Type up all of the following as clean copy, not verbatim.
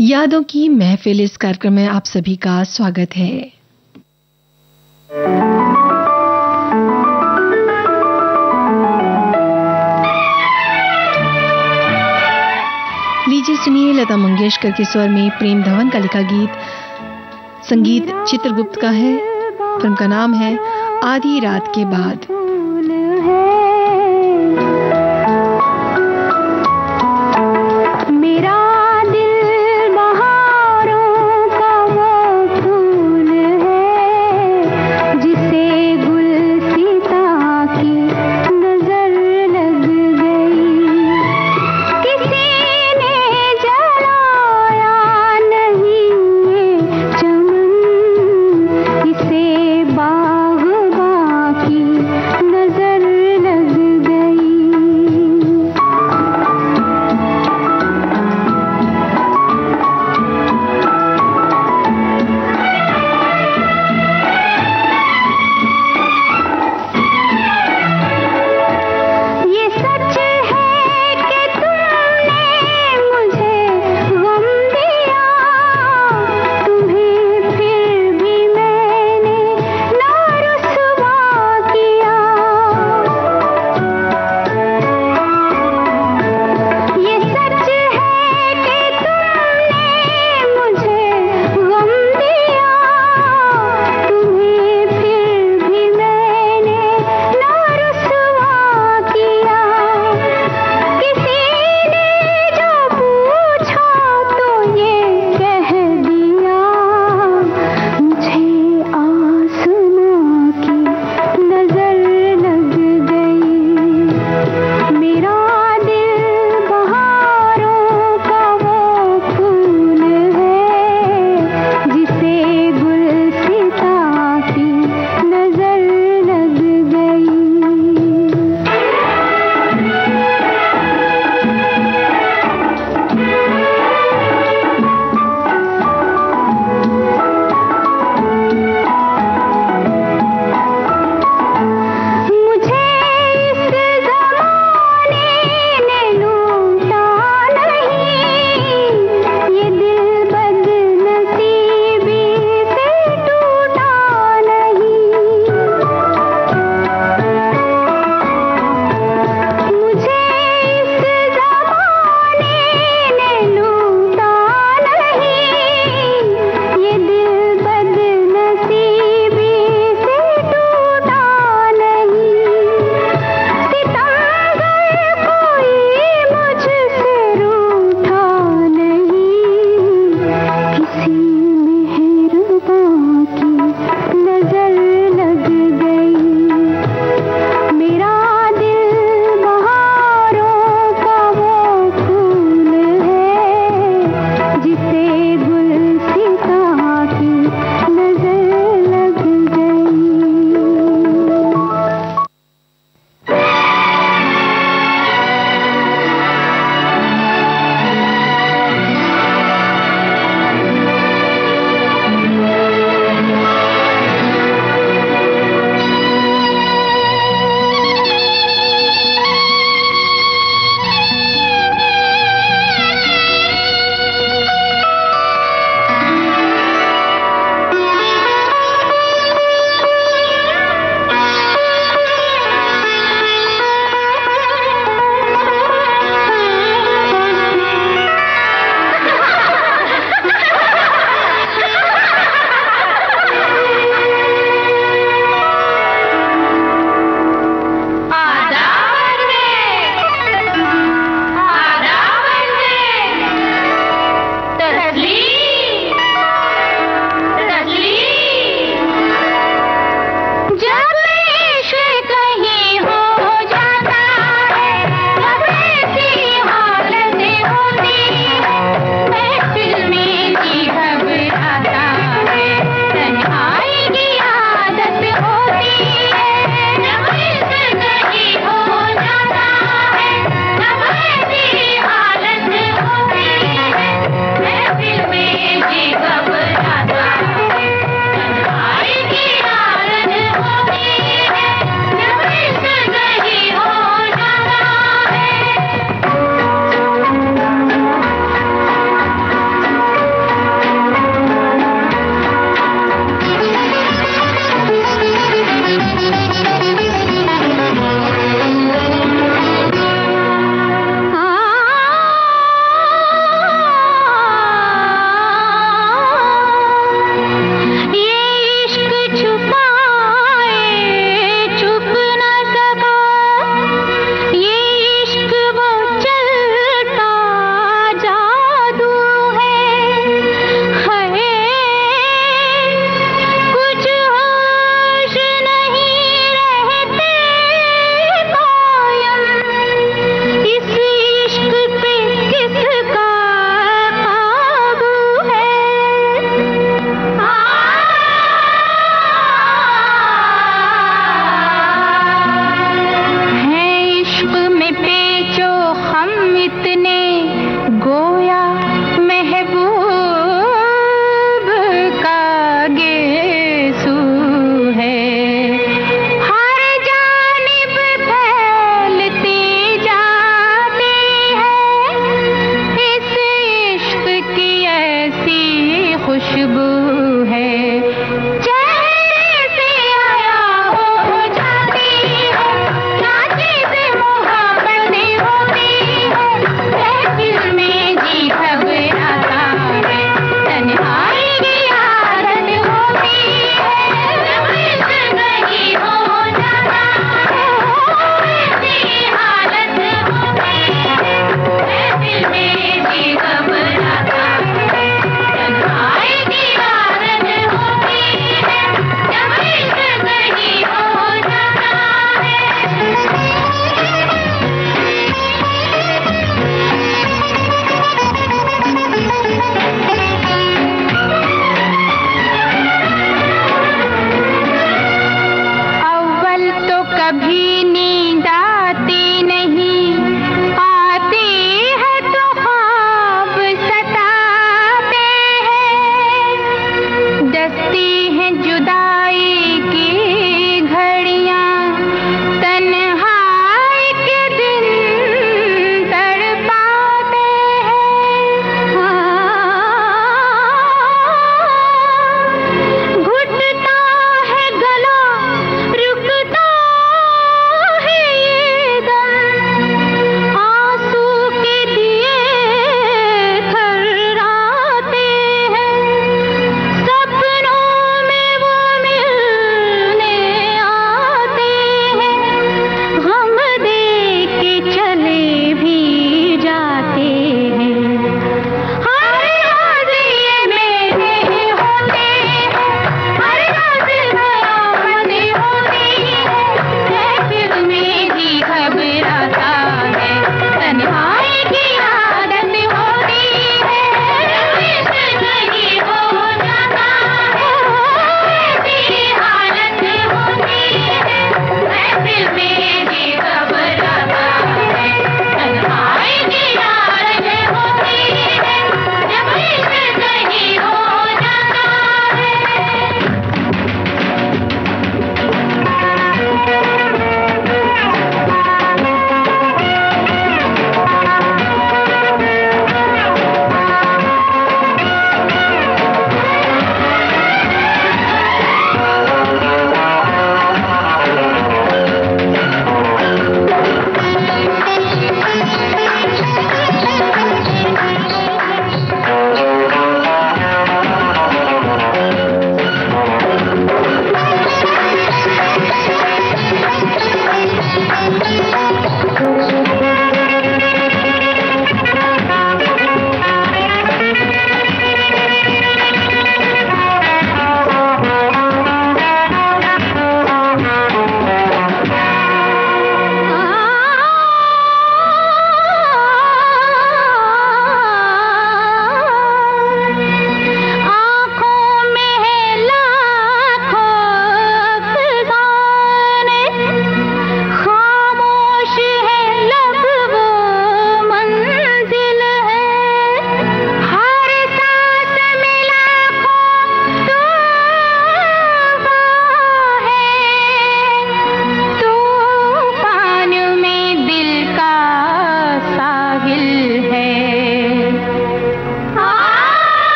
यादों की महफिल इस कार्यक्रम में आप सभी का स्वागत है। लीजिए सुनिए लता मंगेशकर के स्वर में प्रेम धवन का लिखा गीत। संगीत चित्रगुप्त का है। फिल्म का नाम है आधी रात के बाद। बाग बाकी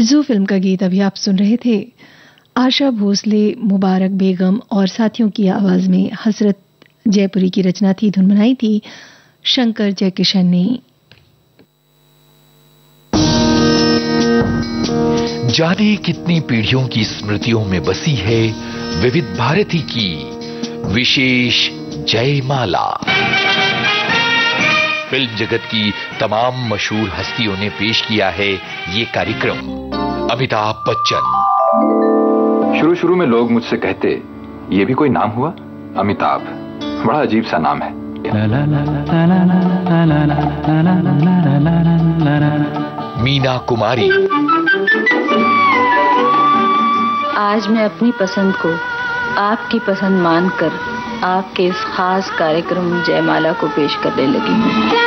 आरज़ू फिल्म का गीत अभी आप सुन रहे थे। आशा भोसले, मुबारक बेगम और साथियों की आवाज में हसरत जयपुरी की रचना थी। धुन बनाई थी शंकर जयकिशन ने। जाने कितनी पीढ़ियों की स्मृतियों में बसी है विविध भारती की विशेष जयमाला। फिल्म जगत की तमाम मशहूर हस्तियों ने पेश किया है ये कार्यक्रम। अमिताभ बच्चन। शुरू में लोग मुझसे कहते, ये भी कोई नाम हुआ? अमिताभ, बड़ा अजीब सा नाम है। मीना कुमारी। आज मैं अपनी पसंद को आपकी पसंद मानकर आपके इस खास कार्यक्रम जयमाला को पेश करने लगी हूँ।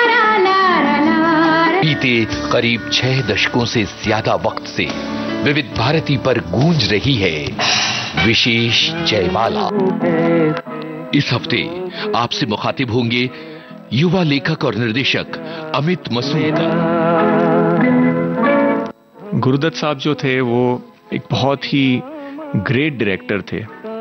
बीते करीब 6 दशकों से ज्यादा वक्त से विविध भारती पर गूंज रही है विशेष जयमाला। इस हफ्ते आपसे मुखातिब होंगे युवा लेखक और निर्देशक अमित मसूद। गुरुदत्त साहब जो थे वो एक बहुत ही ग्रेट डायरेक्टर थे।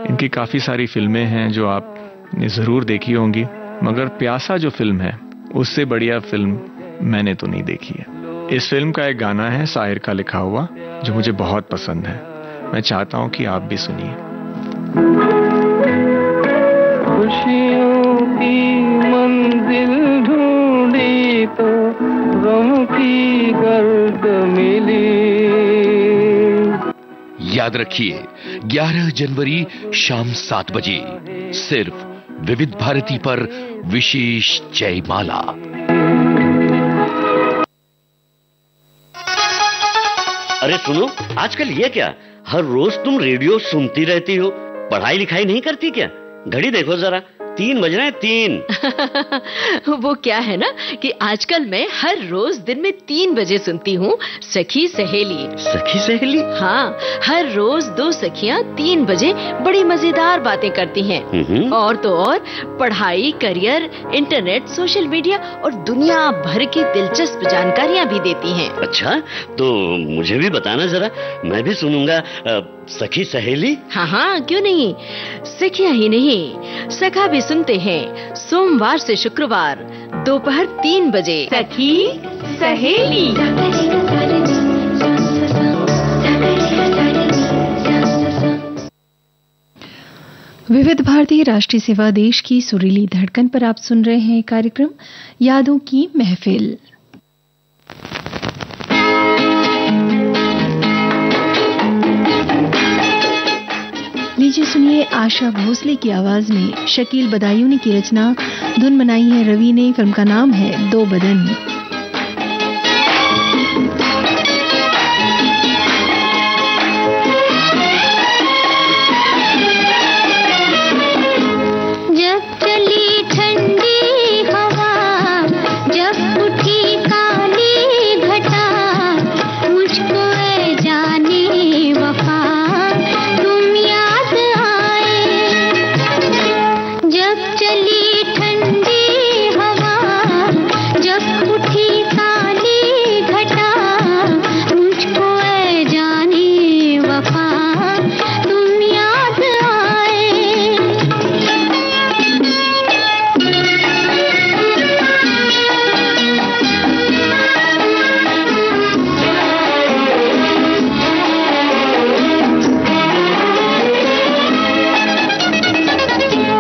इनकी काफी सारी फिल्में हैं जो आपने जरूर देखी होंगी, मगर प्यासा जो फिल्म है उससे बढ़िया फिल्म मैंने तो नहीं देखी है। इस फिल्म का एक गाना है शायर का लिखा हुआ जो मुझे बहुत पसंद है। मैं चाहता हूं कि आप भी सुनिए। खुशियों की मंजिल ढूंढी तो गम की गर्द मिली। याद रखिए 11 जनवरी शाम 7 बजे सिर्फ विविध भारती पर विशेष जयमाला। अरे सुनो, आजकल ये क्या, हर रोज तुम रेडियो सुनती रहती हो, पढ़ाई लिखाई नहीं करती क्या? घड़ी देखो जरा, 3 बज रहे हैं, 3। वो क्या है ना कि आजकल मैं हर रोज दिन में 3 बजे सुनती हूँ सखी सहेली। सखी सहेली? हाँ, हर रोज 2 सखियाँ 3 बजे बड़ी मजेदार बातें करती हैं। और तो और पढ़ाई, करियर, इंटरनेट, सोशल मीडिया और दुनिया भर की दिलचस्प जानकारियाँ भी देती हैं। अच्छा, तो मुझे भी बताना जरा, मैं भी सुनूंगा सखी सहेली। हाँ हाँ, क्यों नहीं। सखियाँ ही नहीं, सखा भी सुनते हैं सोमवार से शुक्रवार दोपहर 3 बजे। सखी सहेली। विविध भारती राष्ट्रीय सेवा देश की सुरीली धड़कन पर आप सुन रहे हैं कार्यक्रम यादों की महफिल। लीजिए सुनिए आशा भोसले की आवाज में शकील बदायूनी की रचना। धुन बनाई है रवि ने। फिल्म का नाम है दो बदन।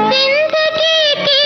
जिंदगी की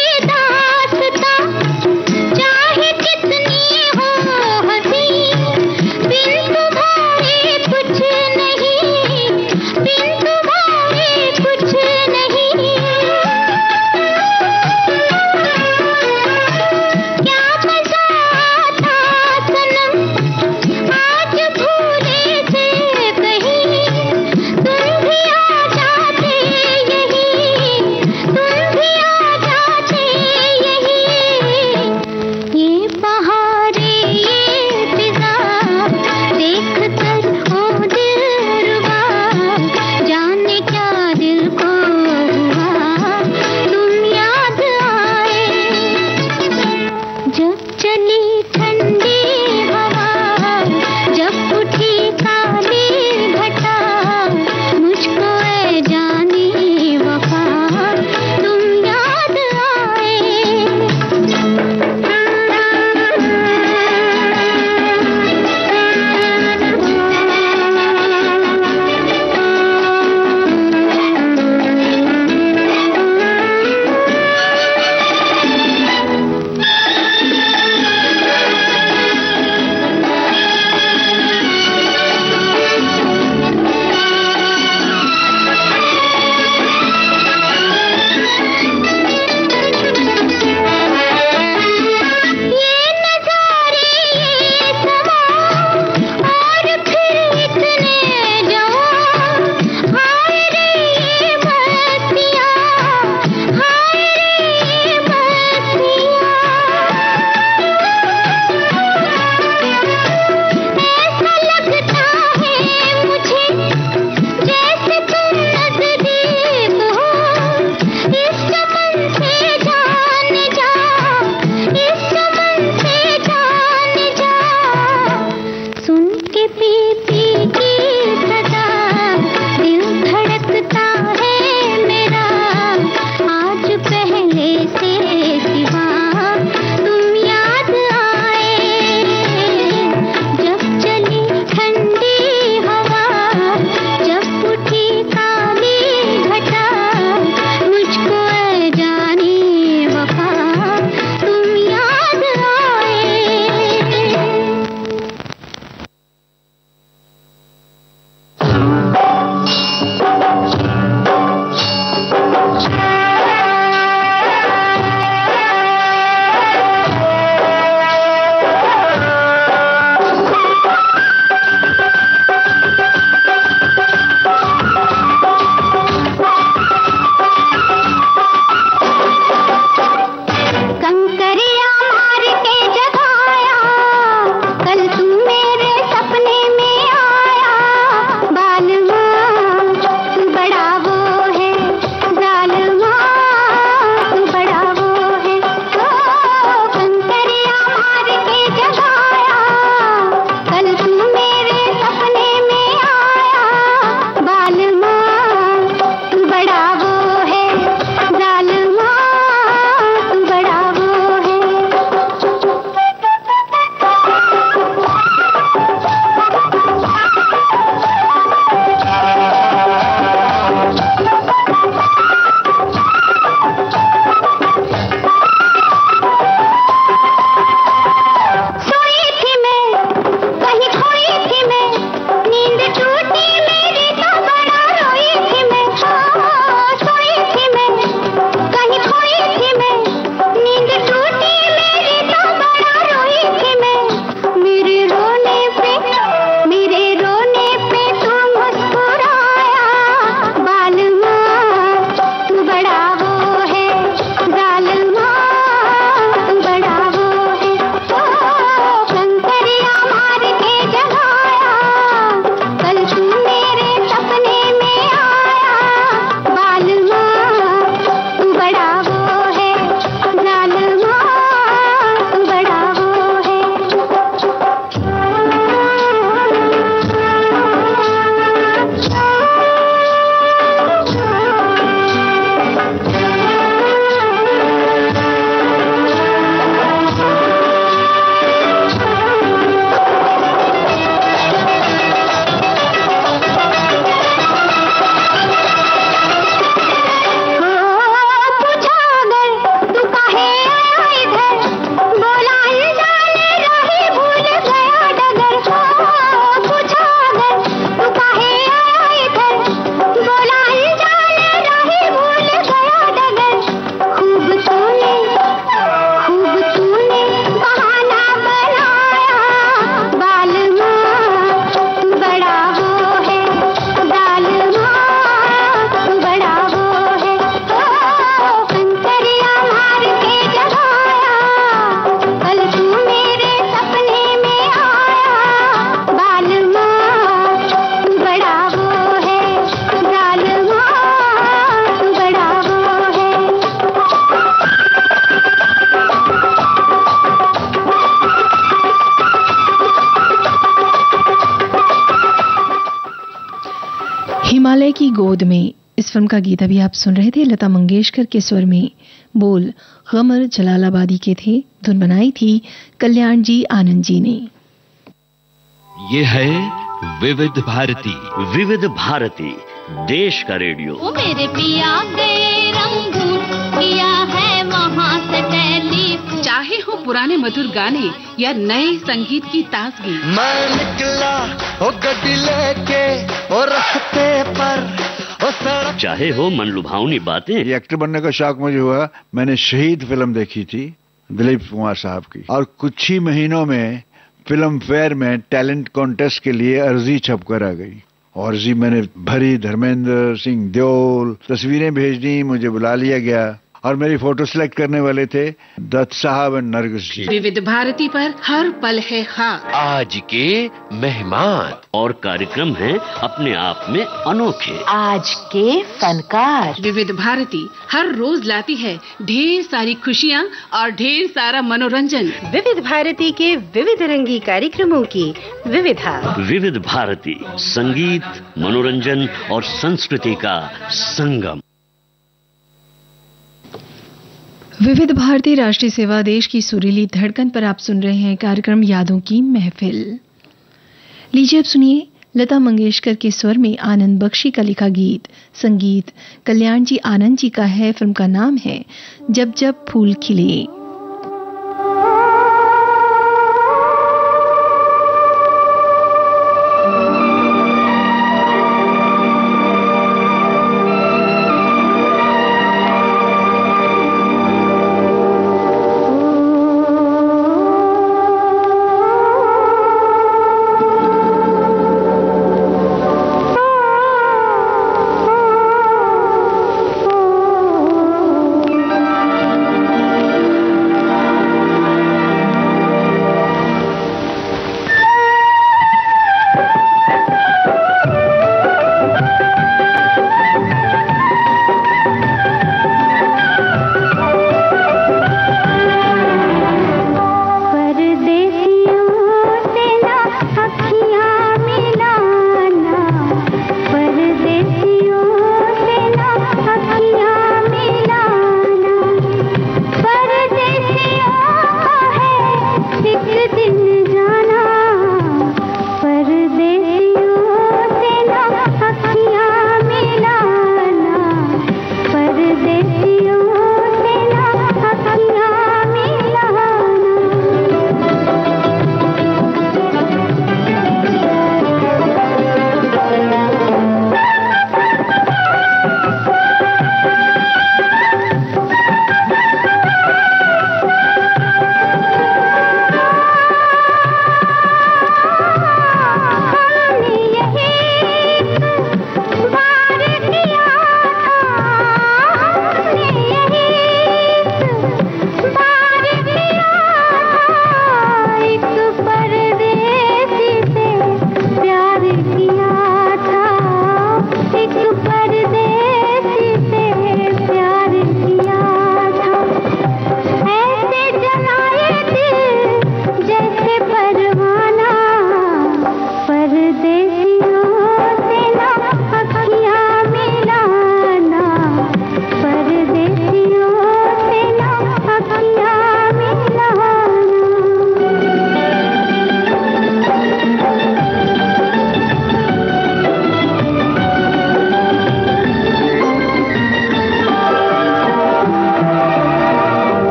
हृदय की गोद में, इस फिल्म का गीत अभी आप सुन रहे थे लता मंगेशकर के स्वर में। बोल गमर जलालाबादी के थे, धुन बनाई थी कल्याण जी आनंद जी ने। ये है विविध भारती। विविध भारती, देश का रेडियो। ओ मेरे पिया गए रंगून, पिया है वहाँ से टेलीफोन। चाहे हो पुराने मधुर गाने या नए संगीत की ताजगी, मैं निकला ओ गड्डी लेके और रास्ते पर ओ सड़क। चाहे हो मन लुभावनी बातें। ये एक्टर बनने का शौक मुझे हुआ, मैंने शहीद फिल्म देखी थी दिलीप कुमार साहब की, और कुछ ही महीनों में फिल्म फेयर में टैलेंट कॉन्टेस्ट के लिए अर्जी छप कर आ गई। और जी मैंने भरी, धर्मेंद्र सिंह देओल, तस्वीरें भेज दी, मुझे बुला लिया गया और मेरी फोटो सिलेक्ट करने वाले थे दत्त साहब और नरगिस जी। विविध भारती पर हर पल है खास। आज के मेहमान और कार्यक्रम हैं अपने आप में अनोखे। आज के फनकार। विविध भारती हर रोज लाती है ढेर सारी खुशियाँ और ढेर सारा मनोरंजन। विविध भारती के विविध रंगी कार्यक्रमों की विविधा। विविध भारती, संगीत, मनोरंजन और संस्कृति का संगम। विविध भारती राष्ट्रीय सेवा, देश की सुरीली धड़कन पर आप सुन रहे हैं कार्यक्रम यादों की महफिल। लीजिए अब सुनिए लता मंगेशकर के स्वर में आनंद बख्शी का लिखा गीत। संगीत कल्याण जी आनंद जी का है। फिल्म का नाम है जब जब फूल खिले।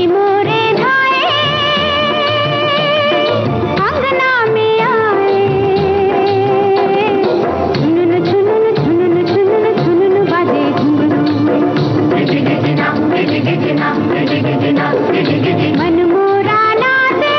मोरे धाए अंगना में आए, झुनन बाजे घुंघरू, मन मोरा नाचे।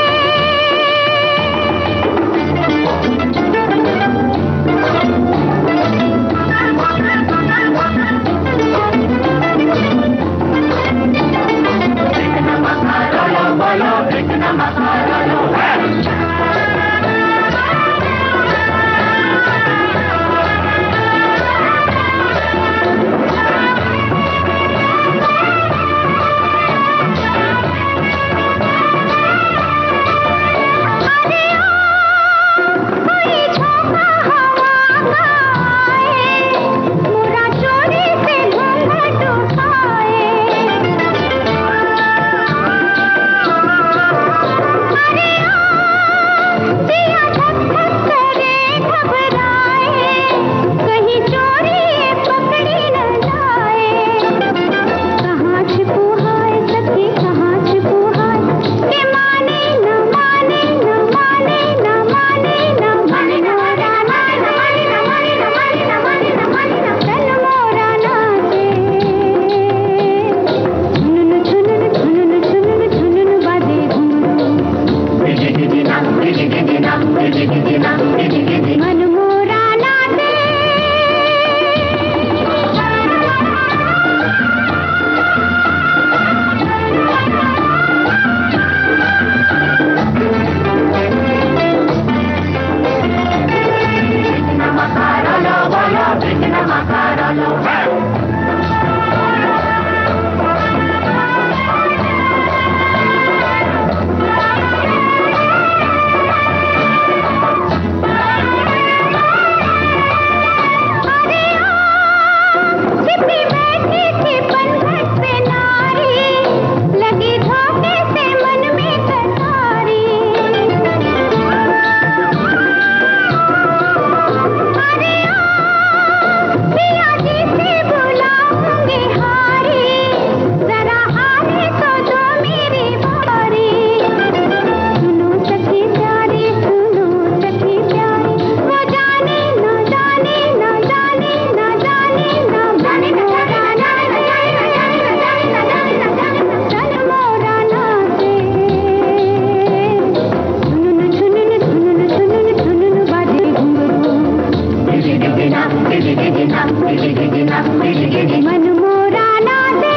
मन मोरा नाचे।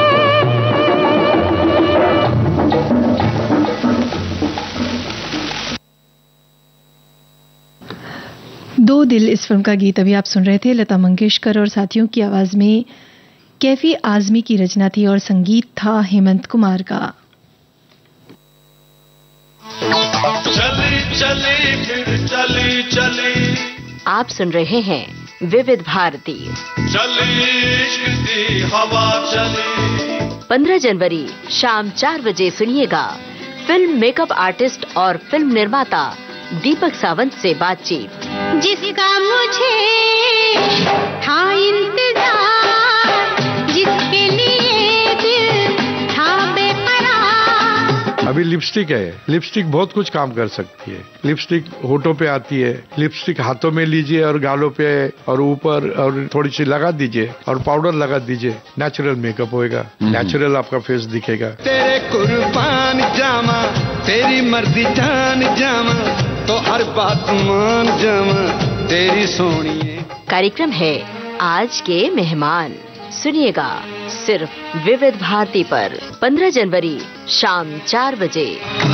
दो दिल इस फिल्म का गीत अभी आप सुन रहे थे। लता मंगेशकर और साथियों की आवाज में कैफी आजमी की रचना थी और संगीत था हेमंत कुमार का। चली चली फिर चली चली, आप सुन रहे हैं विविध भारती। चली इश्क की हवा चली। 15 जनवरी शाम 4 बजे सुनिएगा फिल्म मेकअप आर्टिस्ट और फिल्म निर्माता दीपक सावंत से बातचीत। जिसका मुझे था इंतजार, जिसके लिए दिल था बेकरार। अभी लिपस्टिक है, लिपस्टिक बहुत कुछ काम कर सकती है। लिपस्टिक होठों पे आती है, लिपस्टिक हाथों में लीजिए और गालों पे और ऊपर और थोड़ी सी लगा दीजिए और पाउडर लगा दीजिए, नेचुरल मेकअप होएगा, नेचुरल आपका फेस दिखेगा। तेरे कुर्बान जामा, तेरी मर्जी जान जामा, तो हर बात मान जामा, तेरी सोनिए। कार्यक्रम है आज के मेहमान, सुनिएगा सिर्फ विविध भारती पर 15 जनवरी शाम 4 बजे।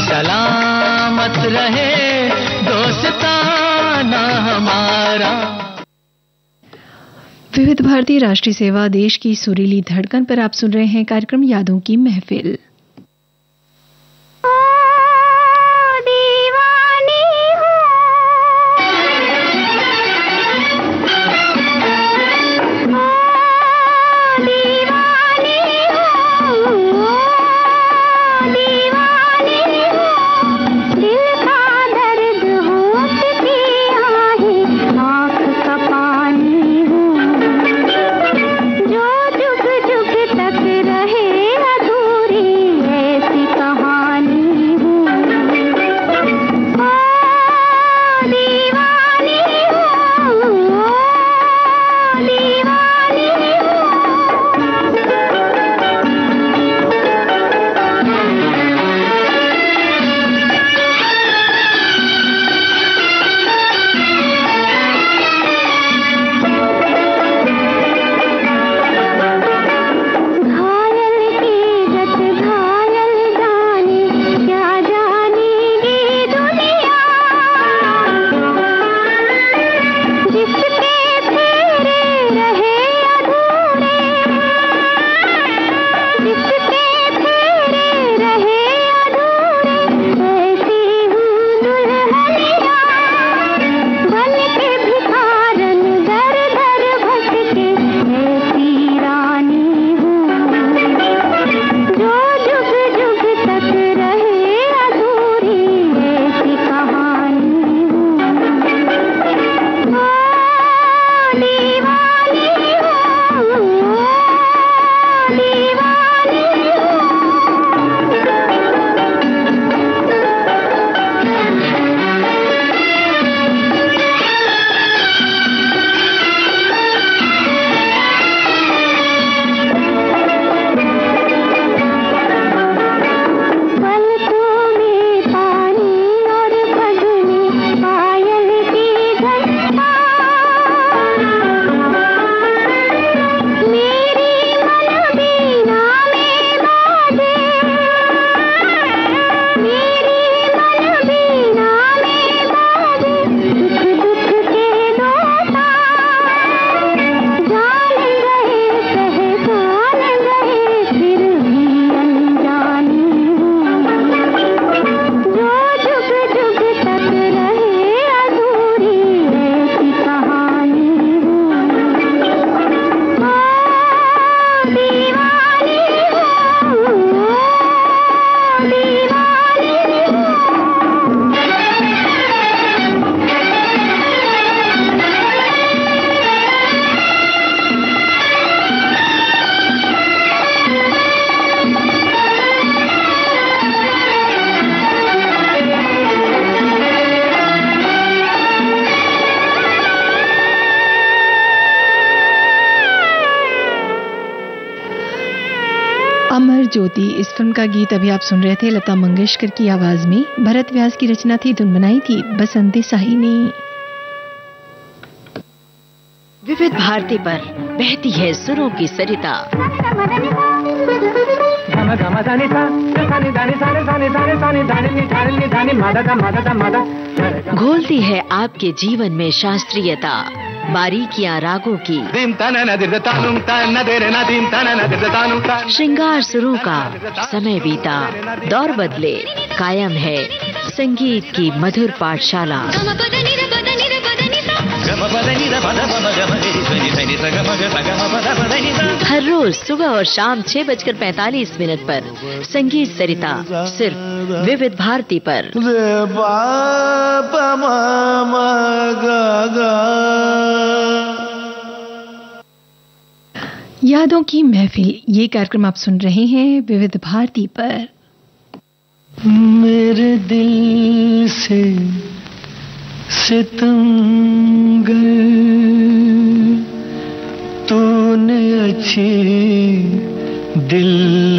सलामत रहे दोस्ताना हमारा। विविध भारती राष्ट्रीय सेवा देश की सुरीली धड़कन पर आप सुन रहे हैं कार्यक्रम यादों की महफिल। रहे अमर ज्योति, इस फिल्म का गीत अभी आप सुन रहे थे लता मंगेशकर की आवाज में। भरत व्यास की रचना थी, धुन बनाई थी बसंती साही ने। विविध भारती पर बहती है सुरों की सरिता। घोलती है आपके जीवन में शास्त्रीयता, बारीकियां रागों की, श्रृंगार सुरों का। समय बीता, दौर बदले, कायम है संगीत की मधुर पाठशाला। हर रोज सुबह और शाम 6:45 पर संगीत सरिता, सिर्फ विविध भारती पर। यादों की महफिल, ये कार्यक्रम आप सुन रहे हैं विविध भारती पर। मेरे दिल से सितमगर तूने अच्छी दिल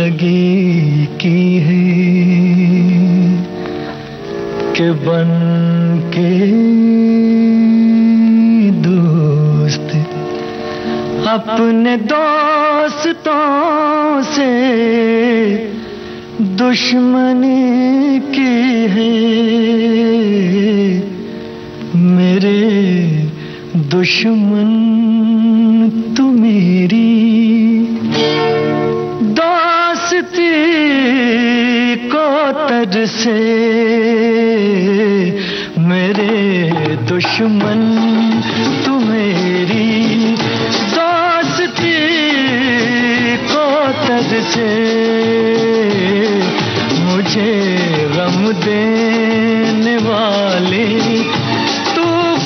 लगी की है कि बन के दोस्त अपने दोस्तों से दुश्मनी की है। मेरे दुश्मन तू मेरी दोस्ती को तरसे। मेरे दुश्मन तू मेरी दोस्ती को तरसे। मुझे गम देने वाले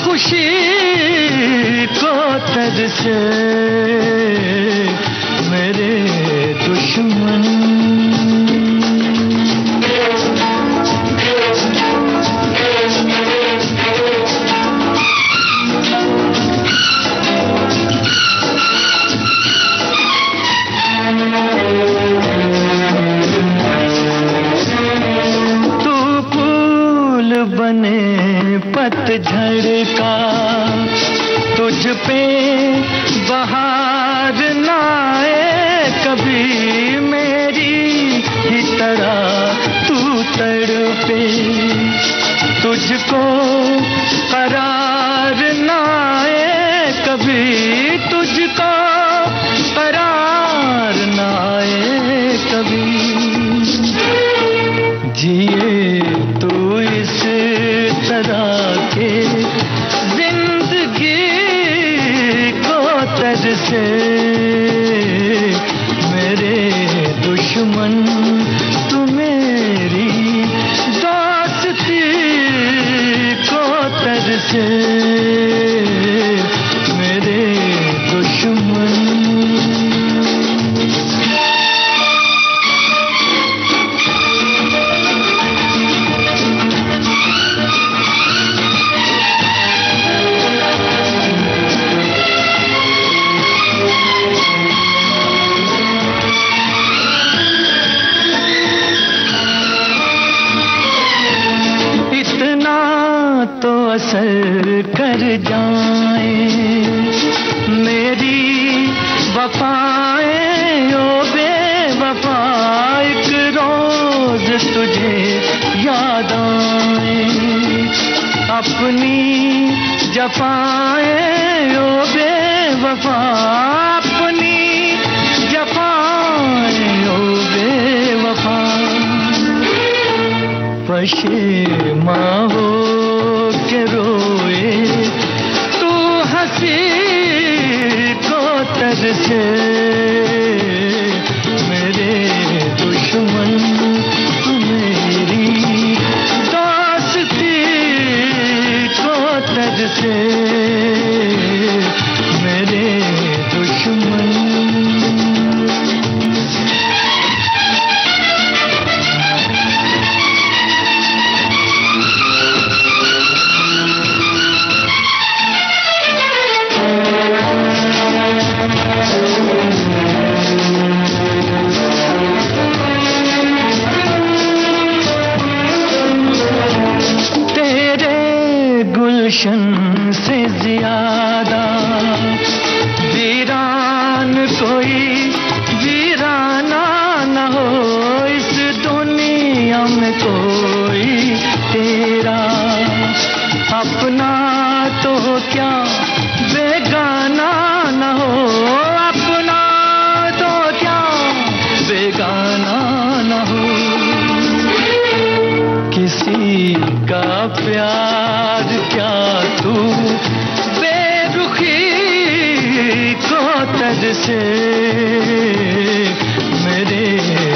खुशी को तरसे। मेरे दुश्मन तू फूल बने पतझड़ का, तुझ पे बहार ना आए कभी मेरी ही तरह तू तड़पे। तुझको करार ना आए कभी, तुझको करार ना आए कभी। जिए तू इस तरह के जिंदगी को तरसे। मेरे दुश्मन तू मेरी दोस्ती को तरसे। मेरे दुश्मन असर कर जाए। मेरी वफाएं ओ बेवफा एक रोज तुझे याद आए। अपनी जफाएं ओ बेवफा अपनी जफाएं ओ बेवफा। पशेमा हो के रोए तू हंसी को तरसे। मेरे दुश्मन तू मेरी दोस्ती को तरसे। मेरे दुश्मन गुलशन से ज्यादा वीरान कोई वीराना न हो इस दुनिया में कोई तेरा। अपना तो क्या बेगाना न हो अपना तो क्या बेगाना न हो। किसी का प्यार क्या तू बेरुखी को तरसे। मेरे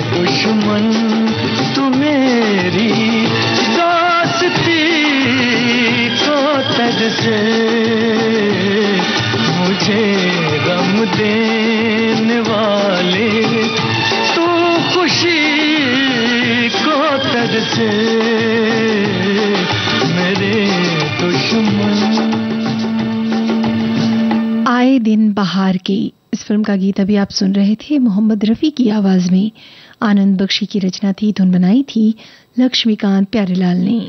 दुश्मन तू मेरी दोस्ती को तरसे। मुझे गम देने वाले तू खुशी को तरसे। आए दिन बहार की इस फिल्म का गीत अभी आप सुन रहे थे मोहम्मद रफी की आवाज में। आनंद बख्शी की रचना थी, धुन बनाई थी लक्ष्मीकांत प्यारेलाल ने।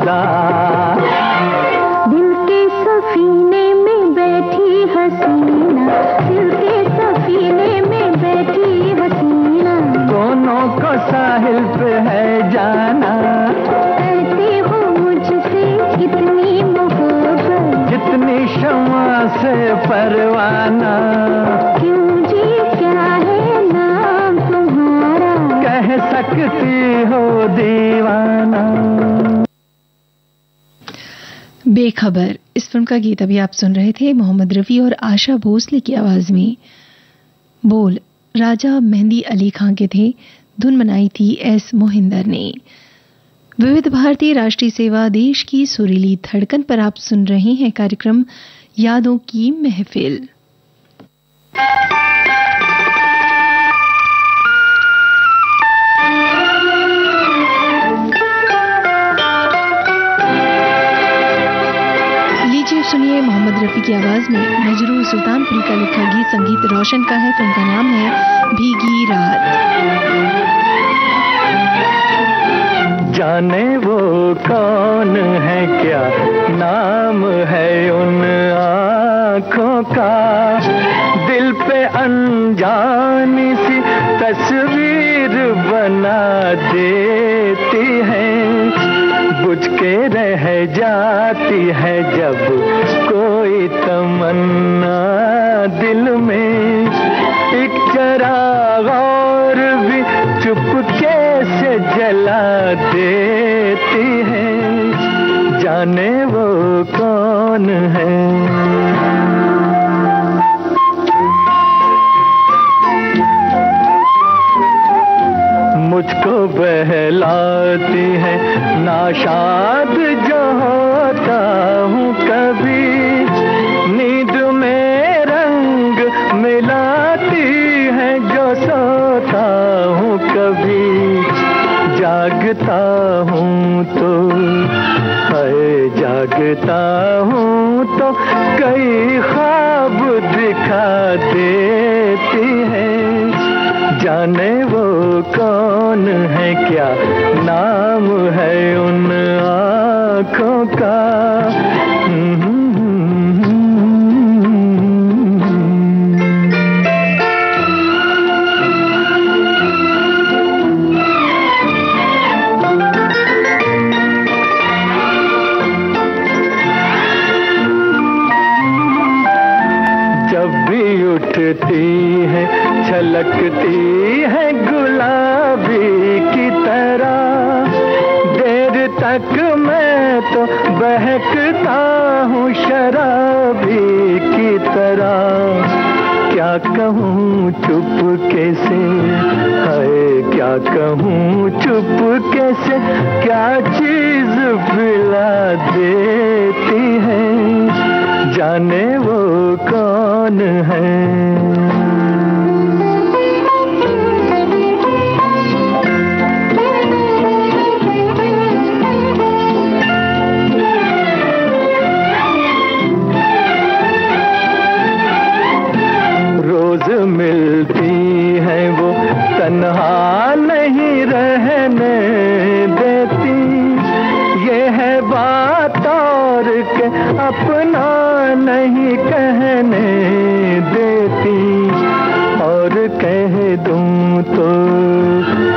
खुदा। दिल के सफीने में बैठी हसीना, दिल के सफीने में बैठी हसीना, दोनों को साहिल पे है जाना। करते हो मुझसे कितनी मोहब्बत, जितनी शमा से परवाना। क्यों जी क्या है नाम तुम्हारा, कह सकती हो दीवाना। बेखबर इस फिल्म का गीत अभी आप सुन रहे थे मोहम्मद रफी और आशा भोसले की आवाज में। बोल राजा मेहंदी अली खां के थे, धुन बनाई थी एस मोहिंदर ने। विविध भारती राष्ट्रीय सेवा देश की सुरीली धड़कन पर आप सुन रहे हैं कार्यक्रम यादों की महफिल। लीजिए सुनिए मोहम्मद रफी की आवाज में मजरूर सुल्तानपुरी का लिखा गीत, संगीत रोशन का है। फिल्म का नाम है भीगी रात। जाने वो कौन है, क्या नाम है उन आँखों का, दिल पे अनजानी सी तस्वीर बना देती है। बुझ के रह जाती है जब कोई तमन्ना दिल में, एक चिराग और भी चुपके से जला देती है। जाने वो कौन है। मुझको बहलाती है नाशाद जो होता हूँ कभी, नींद में रंग मिलाती है जो सोता हूँ कभी। जागता हूँ तो जागता हूँ तो कई ख्वाब दिखा देती है। जाने वो कौन है, क्या नाम है उन आँखों का। उठती है छलकती है गुलाबी की तरह, देर तक मैं तो बहकता हूँ शराबी की तरह। क्या कहूँ चुपके से, हाय क्या कहूँ चुपके से, क्या चीज पिला देती है। जाने वो कौन है। रोज मिलती है वो तन्हा नहीं रहने देती, ये है बात और के अपना नहीं कहने देती। और कह दूं तो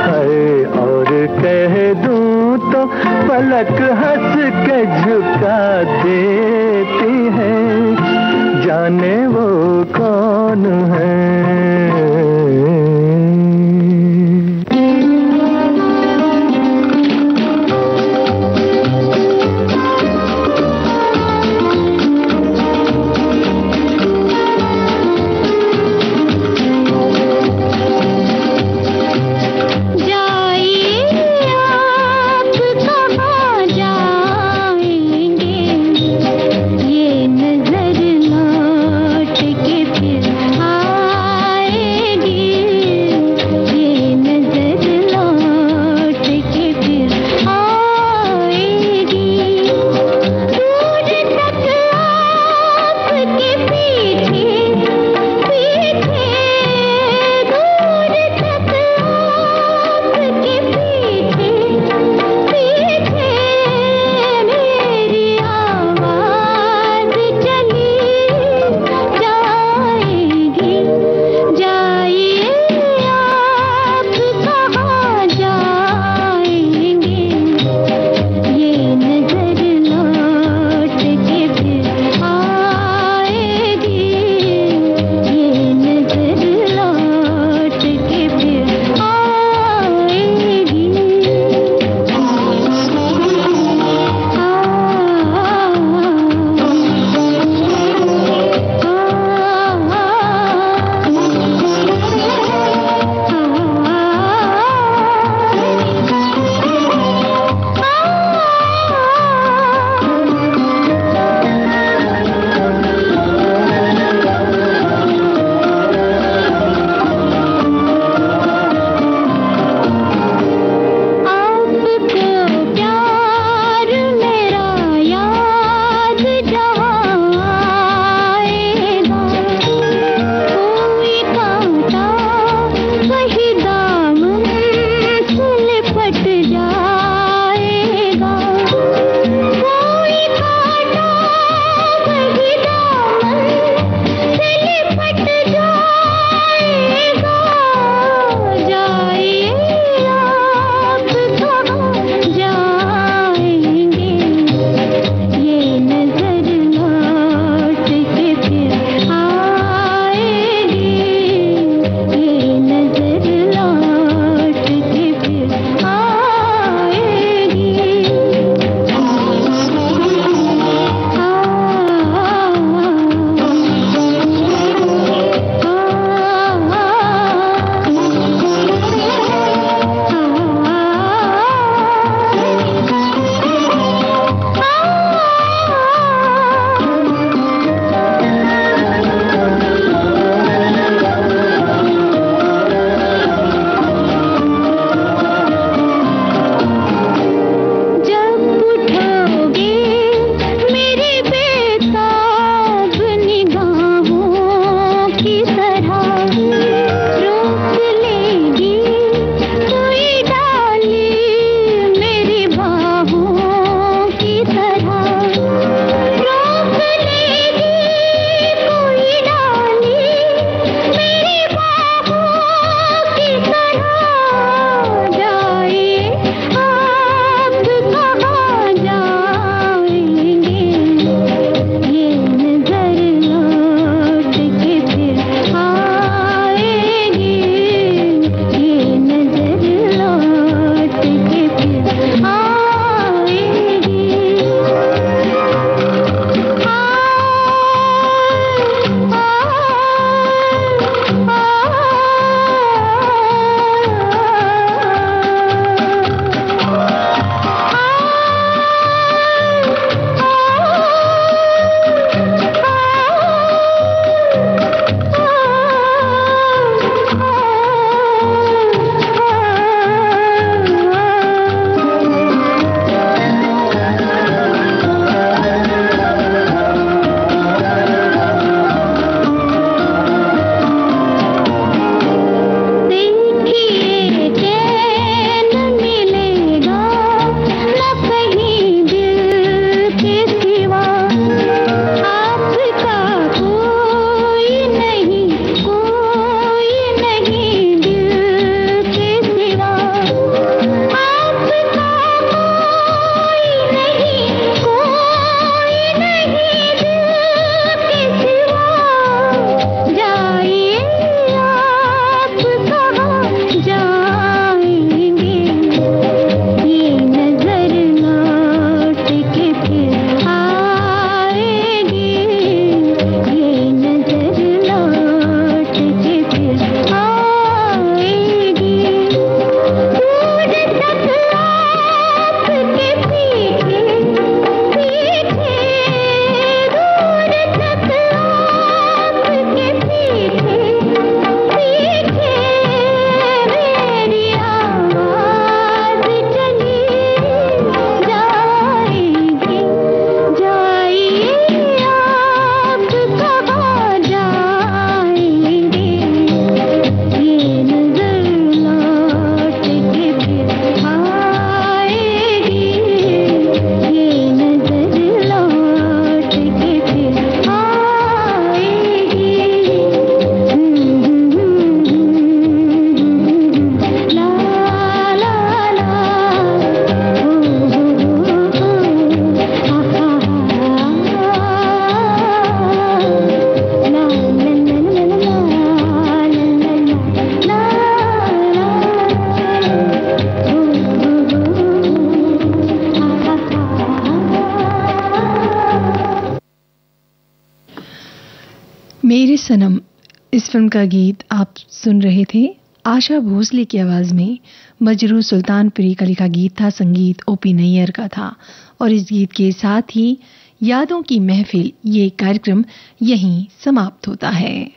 है, और कह दूं तो पलक हंस के झुका देती है। जाने वो कौन है। ये नजर लौट के फिर मेरे सनम इस फिल्म का गीत आप सुन रहे थे आशा भोसले की आवाज में। मजरू सुल्तानपुरी का लिखा गीत था, संगीत ओपी नैयर का था। और इस गीत के साथ ही यादों की महफिल ये कार्यक्रम यहीं समाप्त होता है।